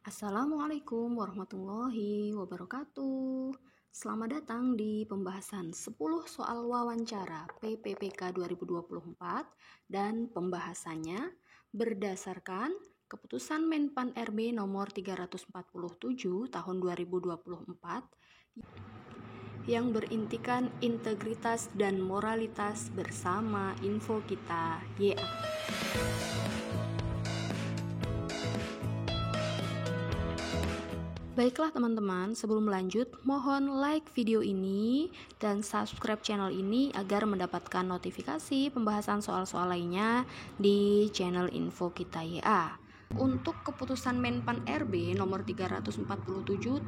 Assalamualaikum warahmatullahi wabarakatuh. Selamat datang di pembahasan 10 soal wawancara PPPK 2024 dan pembahasannya berdasarkan Keputusan Menpan RB nomor 347 tahun 2024 yang berintikan integritas dan moralitas bersama Info Kita YA. Baiklah teman-teman, sebelum lanjut, mohon like video ini dan subscribe channel ini agar mendapatkan notifikasi pembahasan soal-soal lainnya di channel Info Kita YA. Untuk keputusan Menpan RB nomor 347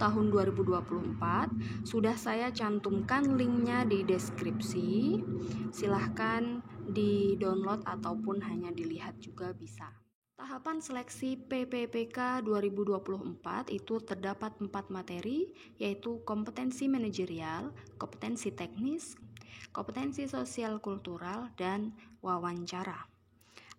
tahun 2024 sudah saya cantumkan linknya di deskripsi. Silahkan di-download ataupun hanya dilihat juga bisa. Tahapan seleksi PPPK 2024 itu terdapat 4 materi, yaitu kompetensi manajerial, kompetensi teknis, kompetensi sosial kultural, dan wawancara.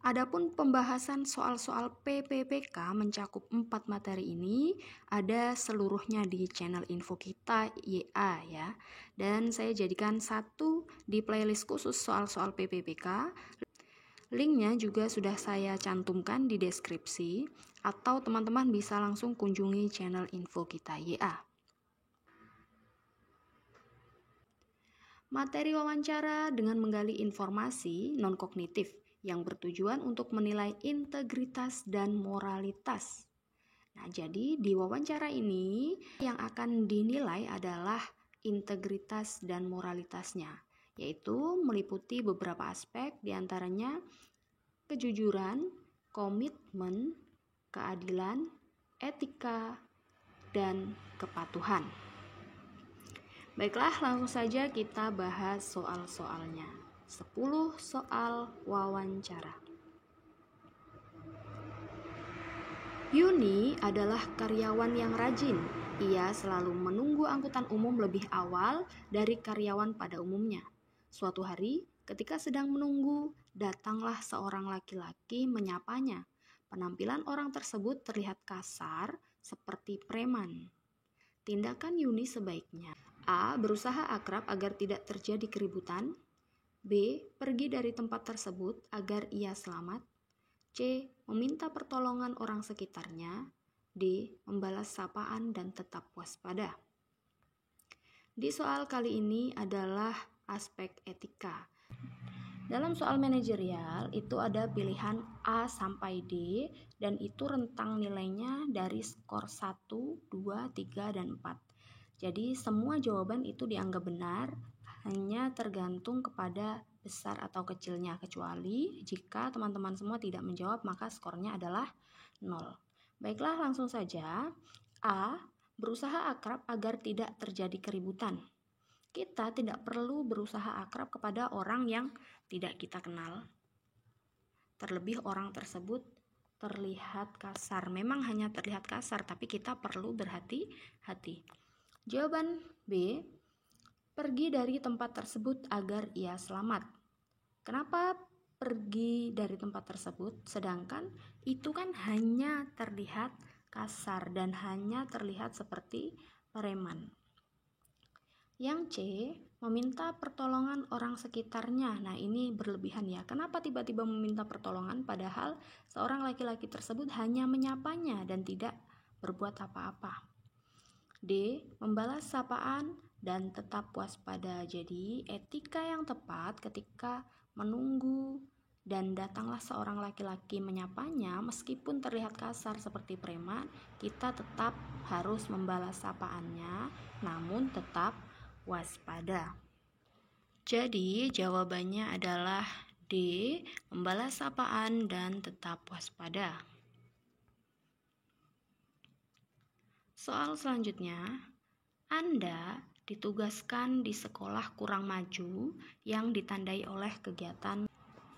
Adapun pembahasan soal-soal PPPK mencakup 4 materi ini ada seluruhnya di channel Info Kita YA ya. Dan saya jadikan satu di playlist khusus soal-soal PPPK. Linknya juga sudah saya cantumkan di deskripsi atau teman-teman bisa langsung kunjungi channel Info Kita YA. Materi wawancara dengan menggali informasi non-kognitif yang bertujuan untuk menilai integritas dan moralitas. Nah, jadi di wawancara ini yang akan dinilai adalah integritas dan moralitasnya, yaitu meliputi beberapa aspek diantaranya kejujuran, komitmen, keadilan, etika, dan kepatuhan. Baiklah, langsung saja kita bahas soal-soalnya. 10 soal wawancara. Yuni adalah karyawan yang rajin. Ia selalu menunggu angkutan umum lebih awal dari karyawan pada umumnya. Suatu hari, ketika sedang menunggu, datanglah seorang laki-laki menyapanya. Penampilan orang tersebut terlihat kasar, seperti preman. Tindakan Yuni sebaiknya: A. Berusaha akrab agar tidak terjadi keributan. B. Pergi dari tempat tersebut agar ia selamat. C. Meminta pertolongan orang sekitarnya. D. Membalas sapaan dan tetap waspada. Di soal kali ini adalah aspek etika. Dalam soal manajerial itu ada pilihan A sampai D dan itu rentang nilainya dari skor 1, 2, 3, dan 4. Jadi semua jawaban itu dianggap benar, hanya tergantung kepada besar atau kecilnya, kecuali jika teman-teman semua tidak menjawab maka skornya adalah 0. Baiklah, langsung saja. A. Berusaha akrab agar tidak terjadi keributan. Kita tidak perlu berusaha akrab kepada orang yang tidak kita kenal. Terlebih orang tersebut terlihat kasar. Memang hanya terlihat kasar, tapi kita perlu berhati-hati. Jawaban B. Pergi dari tempat tersebut agar ia selamat. Kenapa pergi dari tempat tersebut? Sedangkan itu kan hanya terlihat kasar dan hanya terlihat seperti preman. Yang C, meminta pertolongan orang sekitarnya. Nah, ini berlebihan ya. Kenapa tiba-tiba meminta pertolongan padahal seorang laki-laki tersebut hanya menyapanya dan tidak berbuat apa-apa. D, membalas sapaan dan tetap waspada. Jadi, etika yang tepat ketika menunggu dan datanglah seorang laki-laki menyapanya, meskipun terlihat kasar seperti preman, kita tetap harus membalas sapaannya, namun tetap waspada. Jadi jawabannya adalah D, membalas sapaan dan tetap waspada. Soal selanjutnya, Anda ditugaskan di sekolah kurang maju yang ditandai oleh kegiatan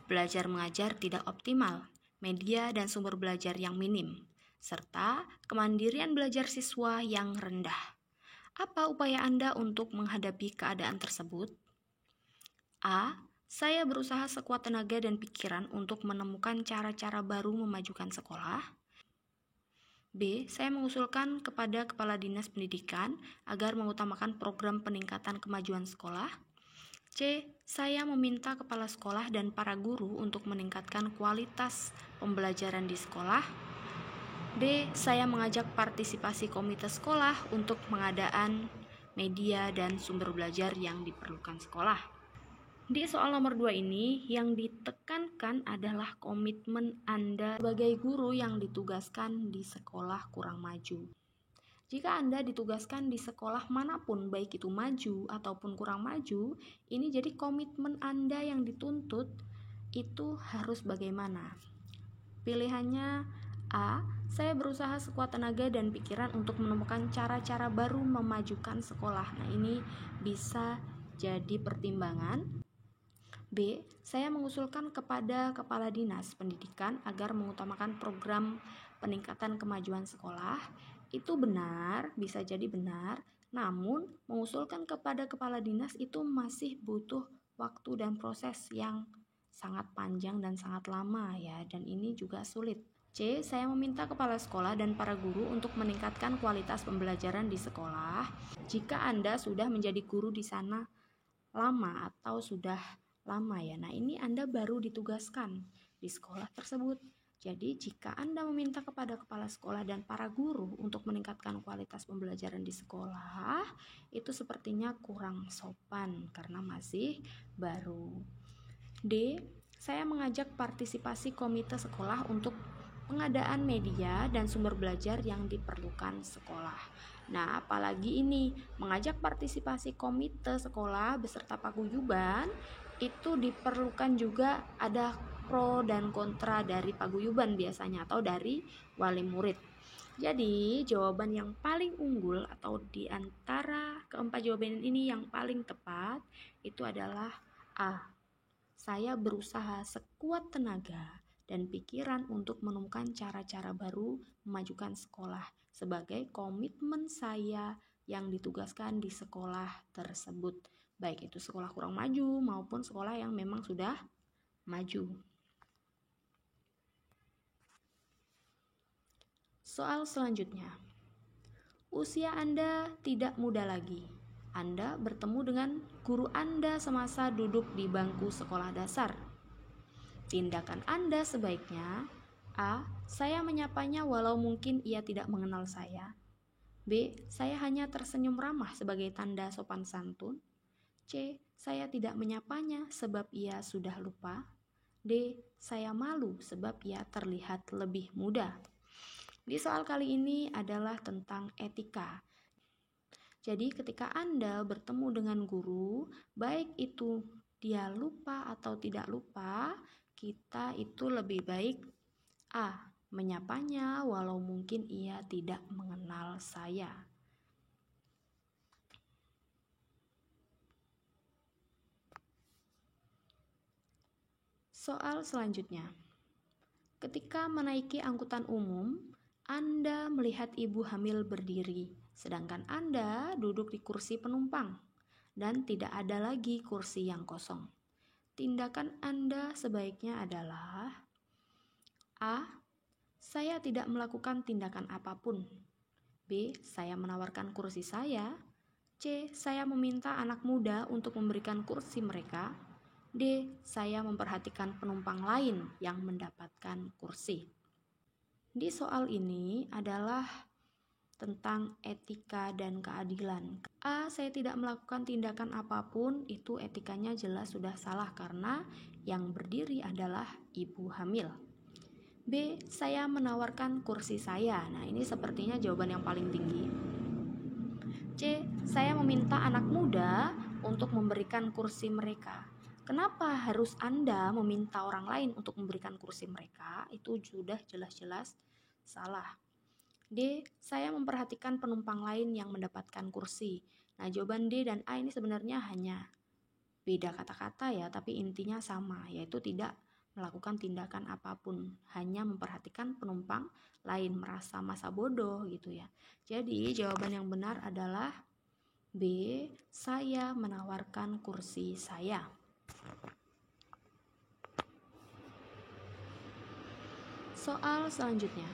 belajar mengajar tidak optimal, media dan sumber belajar yang minim, serta kemandirian belajar siswa yang rendah. Apa upaya Anda untuk menghadapi keadaan tersebut? A. Saya berusaha sekuat tenaga dan pikiran untuk menemukan cara-cara baru memajukan sekolah. B. Saya mengusulkan kepada Kepala Dinas Pendidikan agar mengutamakan program peningkatan kemajuan sekolah. C. Saya meminta kepala sekolah dan para guru untuk meningkatkan kualitas pembelajaran di sekolah. D. Saya mengajak partisipasi komite sekolah untuk pengadaan media dan sumber belajar yang diperlukan sekolah. Di soal nomor 2 ini, yang ditekankan adalah komitmen Anda sebagai guru yang ditugaskan di sekolah kurang maju. Jika Anda ditugaskan di sekolah manapun, baik itu maju ataupun kurang maju, ini jadi komitmen Anda yang dituntut itu harus bagaimana? Pilihannya A. Saya berusaha sekuat tenaga dan pikiran untuk menemukan cara-cara baru memajukan sekolah. Nah, ini bisa jadi pertimbangan. B. Saya mengusulkan kepada Kepala Dinas Pendidikan agar mengutamakan program peningkatan kemajuan sekolah. Itu benar, bisa jadi benar, namun mengusulkan kepada Kepala Dinas itu masih butuh waktu dan proses yang sangat panjang dan sangat lama ya, dan ini juga sulit. C. Saya meminta kepala sekolah dan para guru untuk meningkatkan kualitas pembelajaran di sekolah. Jika Anda sudah menjadi guru di sana lama atau sudah lama ya, nah ini Anda baru ditugaskan di sekolah tersebut. Jadi jika Anda meminta kepada kepala sekolah dan para guru untuk meningkatkan kualitas pembelajaran di sekolah, itu sepertinya kurang sopan karena masih baru. D. Saya mengajak partisipasi komite sekolah untuk pengadaan media dan sumber belajar yang diperlukan sekolah. Nah, apalagi ini mengajak partisipasi komite sekolah beserta paguyuban, itu diperlukan juga ada pro dan kontra dari paguyuban biasanya atau dari wali murid. Jadi, jawaban yang paling unggul atau di antara keempat jawaban ini yang paling tepat itu adalah A. Saya berusaha sekuat tenaga dan pikiran untuk menemukan cara-cara baru memajukan sekolah sebagai komitmen saya yang ditugaskan di sekolah tersebut, baik itu sekolah kurang maju maupun sekolah yang memang sudah maju. Soal selanjutnya, usia Anda tidak muda lagi. Anda bertemu dengan guru Anda semasa duduk di bangku sekolah dasar. Tindakan Anda sebaiknya A. Saya menyapanya walau mungkin ia tidak mengenal saya. B. Saya hanya tersenyum ramah sebagai tanda sopan santun. C. Saya tidak menyapanya sebab ia sudah lupa. D. Saya malu sebab ia terlihat lebih muda. Di soal kali ini adalah tentang etika. Jadi ketika Anda bertemu dengan guru, baik itu dia lupa atau tidak lupa, kita itu lebih baik A. Menyapanya walau mungkin ia tidak mengenal saya. Soal selanjutnya. Ketika menaiki angkutan umum, Anda melihat ibu hamil berdiri, sedangkan Anda duduk di kursi penumpang dan tidak ada lagi kursi yang kosong. Tindakan Anda sebaiknya adalah A. Saya tidak melakukan tindakan apapun. B. Saya menawarkan kursi saya. C. Saya meminta anak muda untuk memberikan kursi mereka. D. Saya memperhatikan penumpang lain yang mendapatkan kursi. Di soal ini adalah tentang etika dan keadilan. A. Saya tidak melakukan tindakan apapun, itu etikanya jelas sudah salah karena yang berdiri adalah ibu hamil. B. Saya menawarkan kursi saya. Nah, ini sepertinya jawaban yang paling tinggi. C. Saya meminta anak muda untuk memberikan kursi mereka. Kenapa harus Anda meminta orang lain untuk memberikan kursi mereka? Itu sudah jelas-jelas salah. D. Saya memperhatikan penumpang lain yang mendapatkan kursi. Nah, jawaban D dan A ini sebenarnya hanya beda kata-kata ya, tapi intinya sama, yaitu tidak melakukan tindakan apapun, hanya memperhatikan penumpang lain, merasa masa bodoh gitu ya. Jadi, jawaban yang benar adalah B. Saya menawarkan kursi saya. Soal selanjutnya.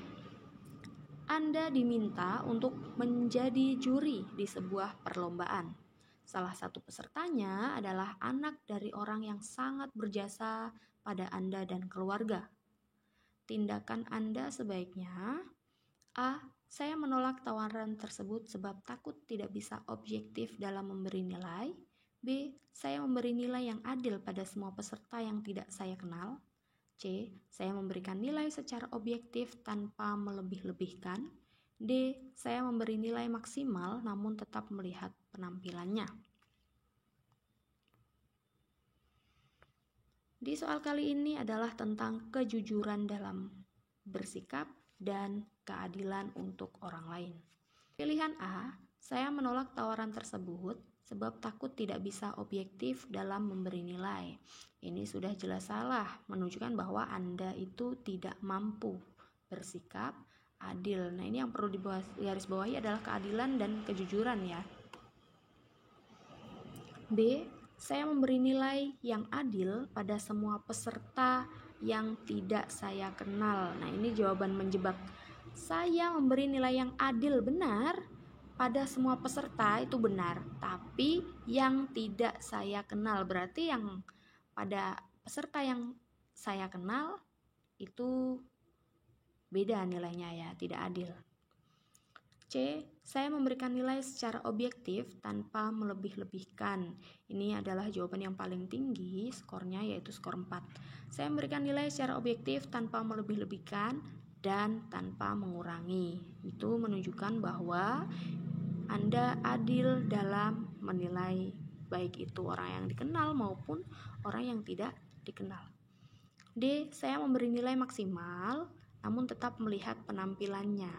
Anda diminta untuk menjadi juri di sebuah perlombaan. Salah satu pesertanya adalah anak dari orang yang sangat berjasa pada Anda dan keluarga. Tindakan Anda sebaiknya: A. Saya menolak tawaran tersebut sebab takut tidak bisa objektif dalam memberi nilai. B. Saya memberi nilai yang adil pada semua peserta yang tidak saya kenal. C. Saya memberikan nilai secara objektif tanpa melebih-lebihkan. D. Saya memberi nilai maksimal namun tetap melihat penampilannya. Di soal kali ini adalah tentang kejujuran dalam bersikap dan keadilan untuk orang lain. Pilihan A, saya menolak tawaran tersebut sebab takut tidak bisa objektif dalam memberi nilai. Ini sudah jelas salah, menunjukkan bahwa Anda itu tidak mampu bersikap adil. Nah, ini yang perlu digarisbawahi adalah keadilan dan kejujuran ya. B, saya memberi nilai yang adil pada semua peserta yang tidak saya kenal. Nah, ini jawaban menjebak. Saya memberi nilai yang adil benar pada semua peserta itu benar, tapi yang tidak saya kenal, berarti yang pada peserta yang saya kenal itu beda nilainya ya, tidak adil. C. Saya memberikan nilai secara objektif tanpa melebih-lebihkan. Ini adalah jawaban yang paling tinggi skornya, yaitu skor 4. Saya memberikan nilai secara objektif tanpa melebih-lebihkan dan tanpa mengurangi. Itu menunjukkan bahwa Anda adil dalam menilai baik itu orang yang dikenal maupun orang yang tidak dikenal. D. Saya memberi nilai maksimal namun tetap melihat penampilannya.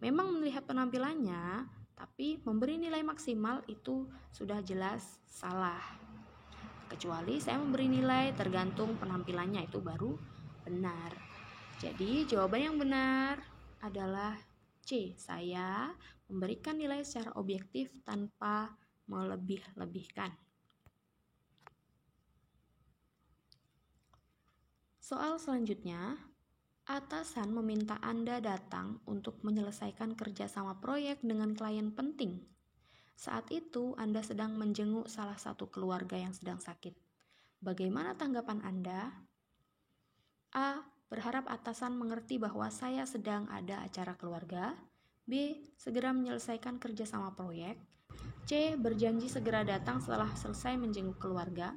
Memang melihat penampilannya, tapi memberi nilai maksimal itu sudah jelas salah. Kecuali saya memberi nilai tergantung penampilannya, itu baru benar. Jadi jawaban yang benar adalah C. Saya memberikan nilai secara objektif tanpa melebih-lebihkan. Soal selanjutnya, atasan meminta Anda datang untuk menyelesaikan kerjasama proyek dengan klien penting. Saat itu Anda sedang menjenguk salah satu keluarga yang sedang sakit. Bagaimana tanggapan Anda? A. Berharap atasan mengerti bahwa saya sedang ada acara keluarga. B. Segera menyelesaikan kerjasama proyek. C. Berjanji segera datang setelah selesai menjenguk keluarga.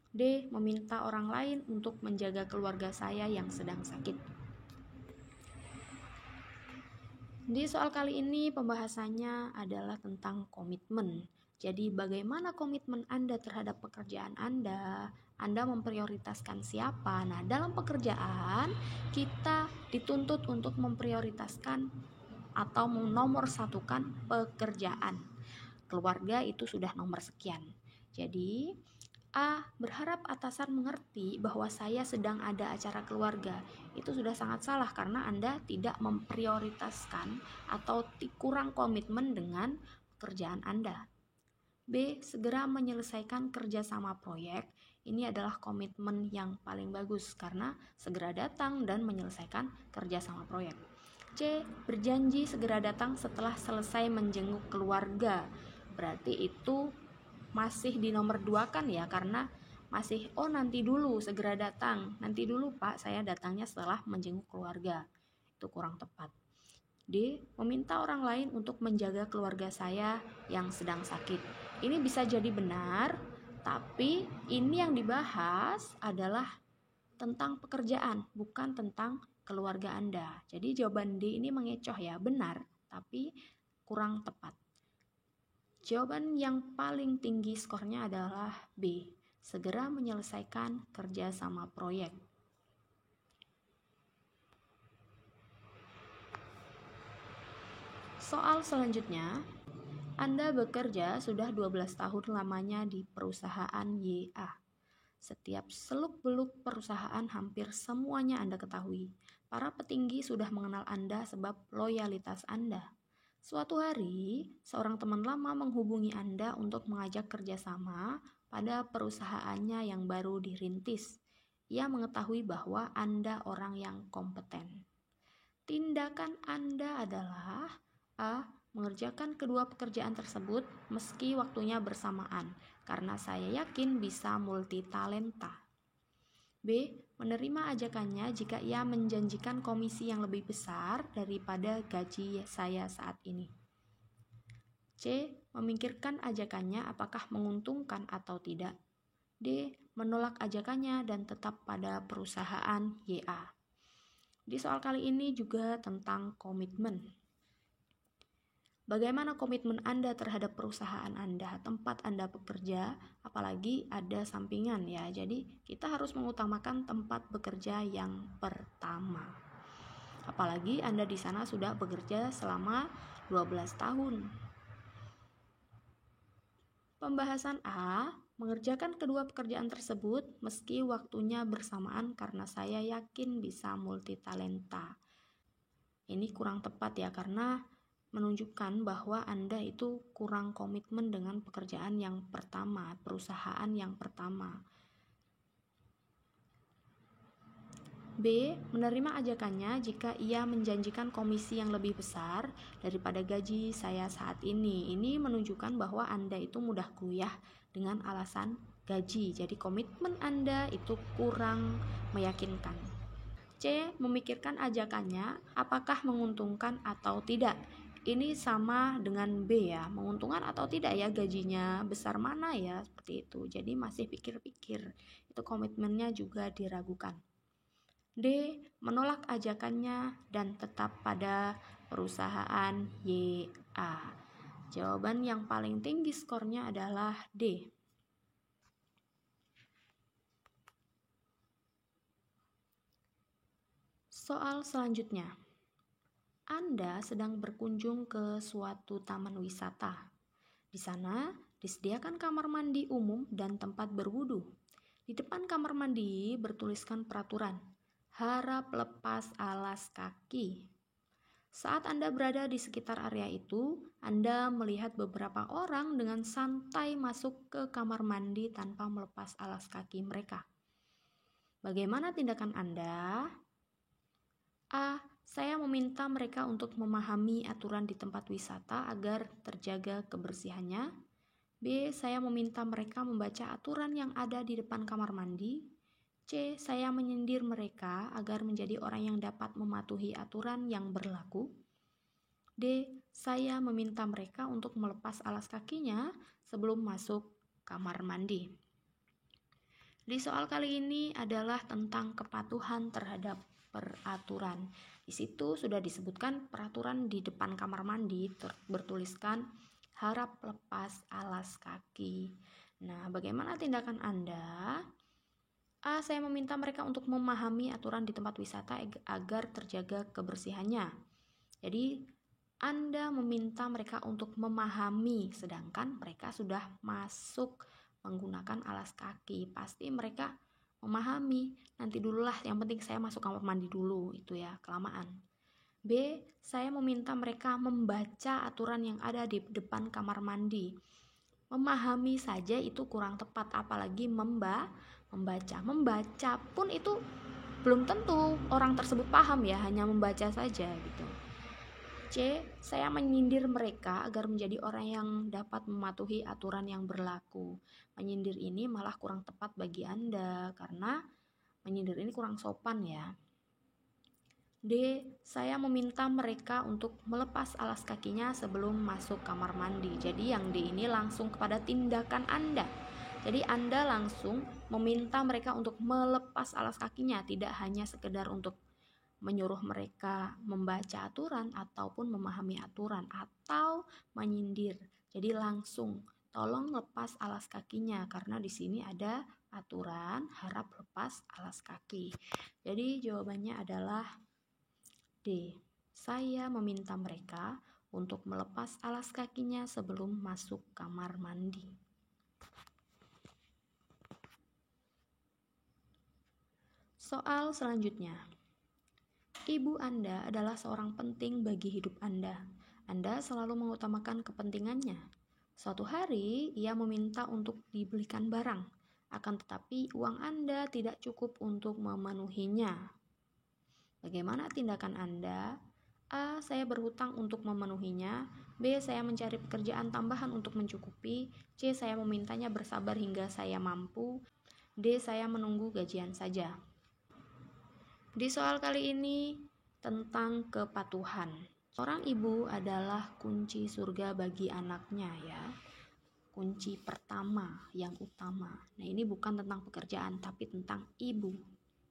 D. Meminta orang lain untuk menjaga keluarga saya yang sedang sakit. Di soal kali ini pembahasannya adalah tentang komitmen. Jadi bagaimana komitmen Anda terhadap pekerjaan Anda? Anda memprioritaskan siapa? Nah, dalam pekerjaan kita dituntut untuk memprioritaskan atau menomorsatukan pekerjaan. Keluarga itu sudah nomor sekian. Jadi A. Berharap atasan mengerti bahwa saya sedang ada acara keluarga. Itu sudah sangat salah karena Anda tidak memprioritaskan atau kurang komitmen dengan pekerjaan Anda. B. Segera menyelesaikan kerjasama proyek. Ini adalah komitmen yang paling bagus karena segera datang dan menyelesaikan kerjasama proyek. C. Berjanji segera datang setelah selesai menjenguk keluarga. Berarti itu masih di nomor 2 kan ya, karena masih nanti dulu segera datang, nanti dulu Pak saya datangnya setelah menjenguk keluarga. Itu kurang tepat. D. Meminta orang lain untuk menjaga keluarga saya yang sedang sakit. Ini bisa jadi benar, tapi ini yang dibahas adalah tentang pekerjaan, bukan tentang keluarga Anda. Jadi jawaban D ini mengecoh ya, benar, tapi kurang tepat. Jawaban yang paling tinggi skornya adalah B. Segera menyelesaikan kerjasama proyek. Soal selanjutnya, Anda bekerja sudah 12 tahun lamanya di perusahaan YA. Setiap seluk-beluk perusahaan hampir semuanya Anda ketahui. Para petinggi sudah mengenal Anda sebab loyalitas Anda. Suatu hari, seorang teman lama menghubungi Anda untuk mengajak kerjasama pada perusahaannya yang baru dirintis. Ia mengetahui bahwa Anda orang yang kompeten. Tindakan Tindakan Anda adalah A. Mengerjakan kedua pekerjaan tersebut meski waktunya bersamaan, karena saya yakin bisa multitalenta. B. Menerima ajakannya jika ia menjanjikan komisi yang lebih besar daripada gaji saya saat ini. C. Memikirkan ajakannya apakah menguntungkan atau tidak. D. Menolak ajakannya dan tetap pada perusahaan YA. Di soal kali ini juga tentang komitmen. Bagaimana komitmen Anda terhadap perusahaan Anda, tempat Anda bekerja, apalagi ada sampingan ya. Jadi kita harus mengutamakan tempat bekerja yang pertama. Apalagi Anda di sana sudah bekerja selama 12 tahun. Pembahasan A, mengerjakan kedua pekerjaan tersebut meski waktunya bersamaan karena saya yakin bisa multitalenta. Ini kurang tepat ya, karena menunjukkan bahwa Anda itu kurang komitmen dengan pekerjaan yang pertama, perusahaan yang pertama. B. Menerima ajakannya jika ia menjanjikan komisi yang lebih besar daripada gaji saya saat ini. Ini menunjukkan bahwa Anda itu mudah goyah dengan alasan gaji. Jadi komitmen Anda itu kurang meyakinkan. C. Memikirkan ajakannya apakah menguntungkan atau tidak. Ini sama dengan B ya, menguntungkan atau tidak ya, gajinya besar mana ya, seperti itu. Jadi masih pikir-pikir, itu komitmennya juga diragukan. D. Menolak ajakannya dan tetap pada perusahaan YA. Jawaban yang paling tinggi skornya adalah D. Soal selanjutnya. Anda sedang berkunjung ke suatu taman wisata. Di sana disediakan kamar mandi umum dan tempat berwudu. Di depan kamar mandi bertuliskan peraturan, harap lepas alas kaki. Saat Anda berada di sekitar area itu, Anda melihat beberapa orang dengan santai masuk ke kamar mandi tanpa melepas alas kaki mereka. Bagaimana tindakan Anda? A. Saya meminta mereka untuk memahami aturan di tempat wisata agar terjaga kebersihannya. B. Saya meminta mereka membaca aturan yang ada di depan kamar mandi. C. Saya menyindir mereka agar menjadi orang yang dapat mematuhi aturan yang berlaku. D. Saya meminta mereka untuk melepas alas kakinya sebelum masuk kamar mandi. Di soal kali ini adalah tentang kepatuhan terhadap peraturan. Di situ sudah disebutkan peraturan di depan kamar mandi bertuliskan harap lepas alas kaki. Nah, bagaimana tindakan Anda? A. Saya meminta mereka untuk memahami aturan di tempat wisata agar terjaga kebersihannya. Jadi, Anda meminta mereka untuk memahami, sedangkan mereka sudah masuk menggunakan alas kaki. Pasti mereka memahami, nanti dululah, yang penting saya masuk kamar mandi dulu, itu ya, kelamaan. B. Saya meminta mereka membaca aturan yang ada di depan kamar mandi. Memahami saja itu kurang tepat, apalagi membaca. Membaca pun itu belum tentu orang tersebut paham ya, hanya membaca saja gitu. C. Saya menyindir mereka agar menjadi orang yang dapat mematuhi aturan yang berlaku. Menyindir ini malah kurang tepat bagi Anda, karena menyindir ini kurang sopan ya. D. Saya meminta mereka untuk melepas alas kakinya sebelum masuk kamar mandi. Jadi yang D ini langsung kepada tindakan Anda. Jadi Anda langsung meminta mereka untuk melepas alas kakinya, tidak hanya sekedar untuk menyuruh mereka membaca aturan ataupun memahami aturan atau menyindir. Jadi langsung tolong lepas alas kakinya, karena di sini ada aturan harap lepas alas kaki. Jadi jawabannya adalah D. Saya meminta mereka untuk melepas alas kakinya sebelum masuk kamar mandi. Soal selanjutnya. Ibu Anda adalah seorang penting bagi hidup Anda. Anda selalu mengutamakan kepentingannya. Suatu hari, ia meminta untuk dibelikan barang, akan tetapi uang Anda tidak cukup untuk memenuhinya. Bagaimana tindakan Anda? A. Saya berhutang untuk memenuhinya. B. Saya mencari pekerjaan tambahan untuk mencukupi. C. Saya memintanya bersabar hingga saya mampu. D. Saya menunggu gajian saja. Di soal kali ini tentang kepatuhan. Seorang ibu adalah kunci surga bagi anaknya ya. Kunci pertama yang utama. Nah, ini bukan tentang pekerjaan tapi tentang ibu.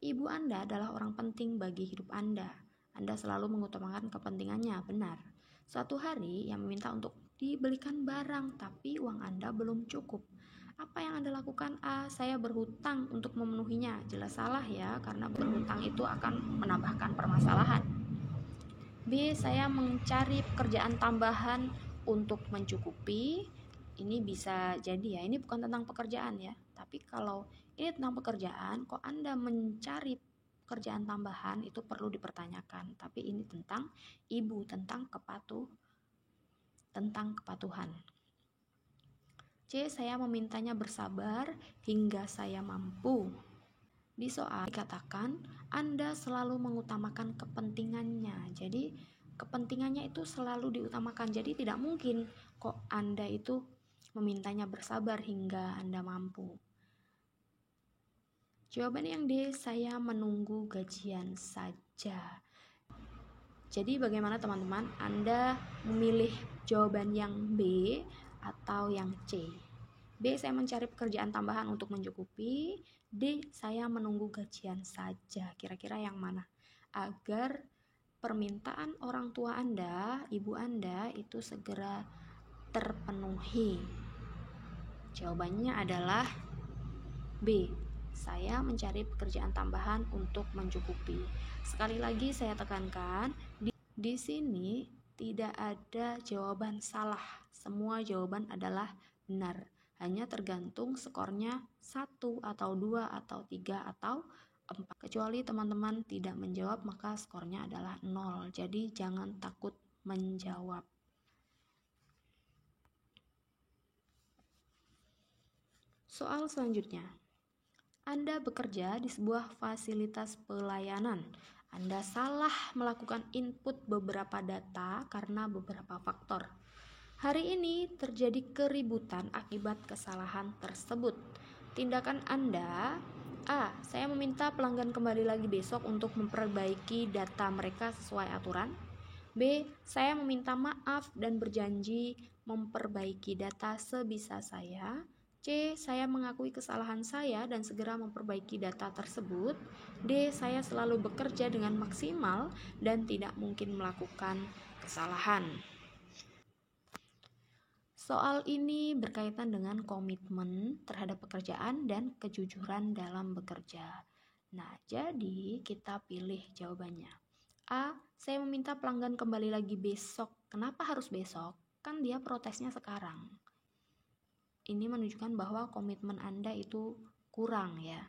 Ibu Anda adalah orang penting bagi hidup Anda. Anda selalu mengutamakan kepentingannya, benar. Suatu hari ia meminta untuk dibelikan barang tapi uang Anda belum cukup. Apa yang Anda lakukan? A. Saya berhutang untuk memenuhinya. Jelas salah ya, karena berhutang itu akan menambahkan permasalahan. B. Saya mencari pekerjaan tambahan untuk mencukupi. Ini bisa jadi ya, ini bukan tentang pekerjaan ya. Tapi kalau ini tentang pekerjaan, kok Anda mencari pekerjaan tambahan, itu perlu dipertanyakan. Tapi ini tentang ibu, tentang kepatuhan. C. Saya memintanya bersabar hingga saya mampu. Di soal dikatakan Anda selalu mengutamakan kepentingannya. Jadi kepentingannya itu selalu diutamakan. Jadi tidak mungkin kok Anda itu memintanya bersabar hingga Anda mampu. Jawaban yang D. Saya menunggu gajian saja. Jadi bagaimana teman-teman? Anda memilih jawaban yang B atau yang C? B. Saya mencari pekerjaan tambahan untuk mencukupi. D. Saya menunggu gajian saja. Kira-kira yang mana? Agar permintaan orang tua Anda, ibu Anda itu segera terpenuhi. Jawabannya adalah B. Saya mencari pekerjaan tambahan untuk mencukupi. Sekali lagi saya tekankan, di sini tidak ada jawaban salah. Semua jawaban adalah benar. Hanya tergantung skornya 1 atau 2 atau 3 atau 4. Kecuali teman-teman tidak menjawab, maka skornya adalah 0. Jadi jangan takut menjawab. Soal selanjutnya. Anda bekerja di sebuah fasilitas pelayanan. Anda salah melakukan input beberapa data karena beberapa faktor. Hari ini terjadi keributan akibat kesalahan tersebut. Tindakan Anda: A. Saya meminta pelanggan kembali lagi besok untuk memperbaiki data mereka sesuai aturan. B. Saya meminta maaf dan berjanji memperbaiki data sebisa saya. C. Saya mengakui kesalahan saya dan segera memperbaiki data tersebut. D. Saya selalu bekerja dengan maksimal dan tidak mungkin melakukan kesalahan. Soal ini berkaitan dengan komitmen terhadap pekerjaan dan kejujuran dalam bekerja. Nah, jadi kita pilih jawabannya. A. Saya meminta pelanggan kembali lagi besok. Kenapa harus besok? Kan dia protesnya sekarang. Ini menunjukkan bahwa komitmen Anda itu kurang ya.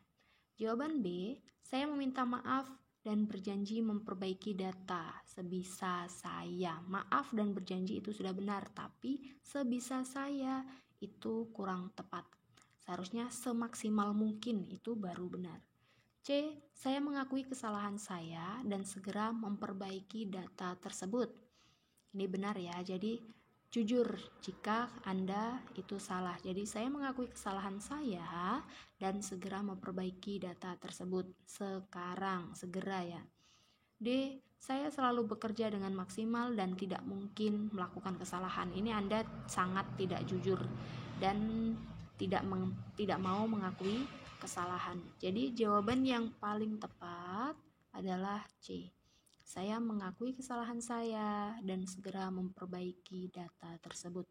Jawaban B. Saya meminta maaf dan berjanji memperbaiki data sebisa saya. Maaf dan berjanji itu sudah benar, tapi sebisa saya itu kurang tepat. Seharusnya semaksimal mungkin itu baru benar. C. Saya mengakui kesalahan saya dan segera memperbaiki data tersebut. Ini benar ya, jadi jujur jika Anda itu salah. Jadi saya mengakui kesalahan saya dan segera memperbaiki data tersebut sekarang, segera ya. D. Saya selalu bekerja dengan maksimal dan tidak mungkin melakukan kesalahan. Ini Anda sangat tidak jujur dan tidak mau mengakui kesalahan. Jadi jawaban yang paling tepat adalah C. Saya mengakui kesalahan saya dan segera memperbaiki data tersebut.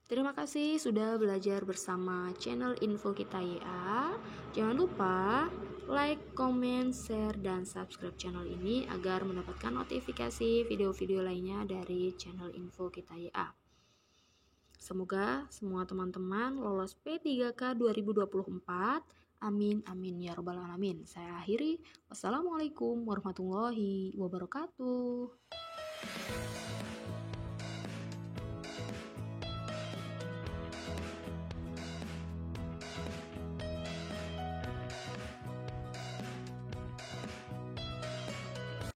Terima kasih sudah belajar bersama channel Info Kita YA. Jangan lupa like, comment, share, dan subscribe channel ini agar mendapatkan notifikasi video-video lainnya dari channel Info Kita YA. Semoga semua teman-teman lolos P3K 2024. Amin, amin ya robbal alamin. Saya akhiri. Wassalamualaikum warahmatullahi wabarakatuh.